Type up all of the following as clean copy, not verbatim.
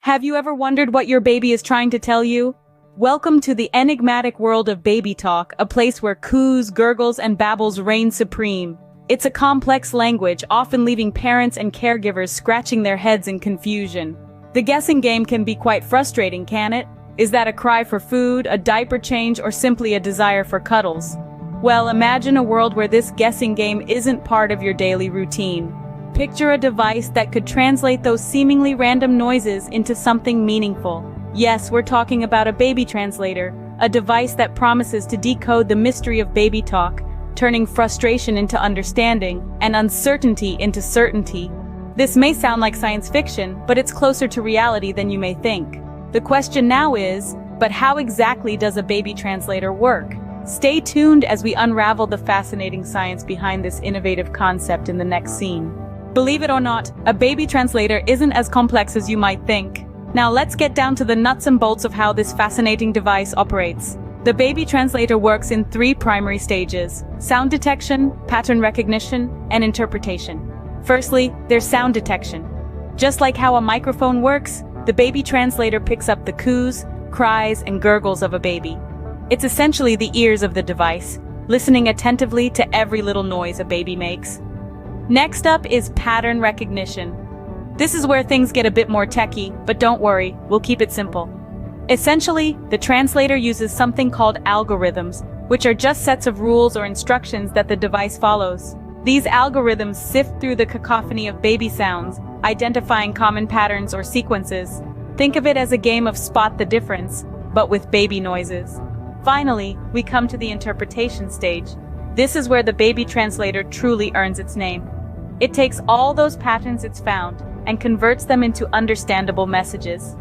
Have you ever wondered what your baby is trying to tell you? Welcome to the enigmatic world of baby talk, a place where coos, gurgles, and babbles reign supreme. It's a complex language, often leaving parents and caregivers scratching their heads in confusion. The guessing game can be quite frustrating, can it? Is that a cry for food, a diaper change, or simply a desire for cuddles? Well, imagine a world where this guessing game isn't part of your daily routine. Picture a device that could translate those seemingly random noises into something meaningful. Yes, we're talking about a baby translator, a device that promises to decode the mystery of baby talk, turning frustration into understanding and uncertainty into certainty. This may sound like science fiction, but it's closer to reality than you may think. The question now is, but how exactly does a baby translator work? Stay tuned as we unravel the fascinating science behind this innovative concept in the next scene. Believe it or not, a baby translator isn't as complex as you might think. Now let's get down to the nuts and bolts of how this fascinating device operates. The baby translator works in 3 primary stages: sound detection, pattern recognition, and interpretation. Firstly, there's sound detection. Just like how a microphone works, the baby translator picks up the coos, cries, and gurgles of a baby. It's essentially the ears of the device, listening attentively to every little noise a baby makes. Next up is pattern recognition. This is where things get a bit more techy, but don't worry, we'll keep it simple. Essentially, the translator uses something called algorithms, which are just sets of rules or instructions that the device follows. These algorithms sift through the cacophony of baby sounds, identifying common patterns or sequences. Think of it as a game of spot the difference, but with baby noises. Finally, we come to the interpretation stage. This is where the baby translator truly earns its name. It takes all those patterns it's found and converts them into understandable messages.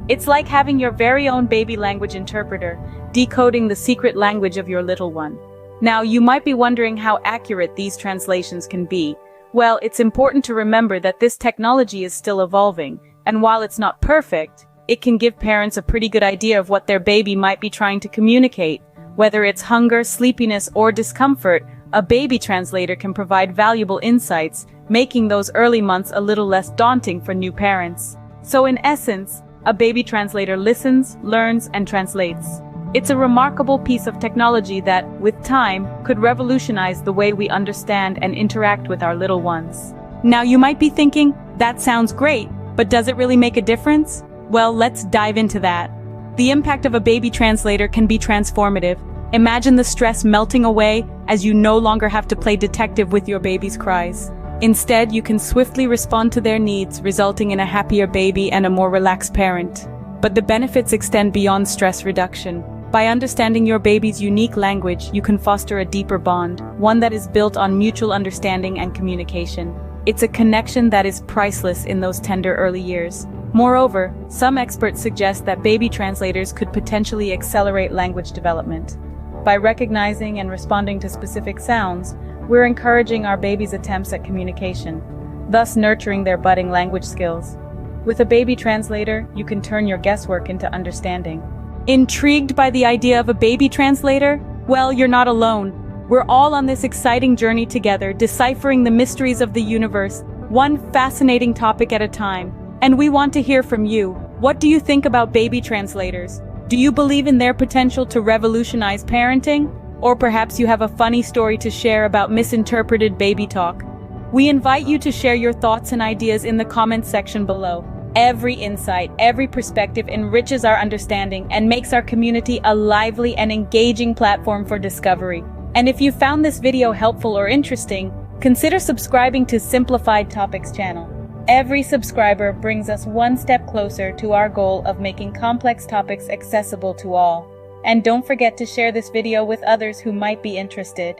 It's like having your very own baby language interpreter, decoding the secret language of your little one. Now, you might be wondering how accurate these translations can be. Well, it's important to remember that this technology is still evolving, and while it's not perfect, it can give parents a pretty good idea of what their baby might be trying to communicate. Whether it's hunger, sleepiness, or discomfort, a baby translator can provide valuable insights, making those early months a little less daunting for new parents. So in essence, a baby translator listens, learns, and translates. It's a remarkable piece of technology that, with time, could revolutionize the way we understand and interact with our little ones. Now you might be thinking, that sounds great, but does it really make a difference? Well, let's dive into that. The impact of a baby translator can be transformative. Imagine the stress melting away as you no longer have to play detective with your baby's cries. Instead, you can swiftly respond to their needs, resulting in a happier baby and a more relaxed parent. But the benefits extend beyond stress reduction. By understanding your baby's unique language, you can foster a deeper bond, one that is built on mutual understanding and communication. It's a connection that is priceless in those tender early years. Moreover, some experts suggest that baby translators could potentially accelerate language development. By recognizing and responding to specific sounds, we're encouraging our baby's attempts at communication, thus nurturing their budding language skills. With a baby translator, you can turn your guesswork into understanding. Intrigued by the idea of a baby translator? Well, you're not alone. We're all on this exciting journey together, deciphering the mysteries of the universe, one fascinating topic at a time. And we want to hear from you. What do you think about baby translators? Do you believe in their potential to revolutionize parenting? Or perhaps you have a funny story to share about misinterpreted baby talk? We invite you to share your thoughts and ideas in the comments section below. Every insight, every perspective enriches our understanding and makes our community a lively and engaging platform for discovery. And if you found this video helpful or interesting, consider subscribing to Simplified Topics channel. Every subscriber brings us one step closer to our goal of making complex topics accessible to all. And don't forget to share this video with others who might be interested.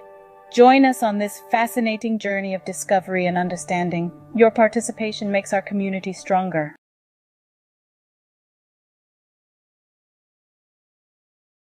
Join us on this fascinating journey of discovery and understanding. Your participation makes our community stronger.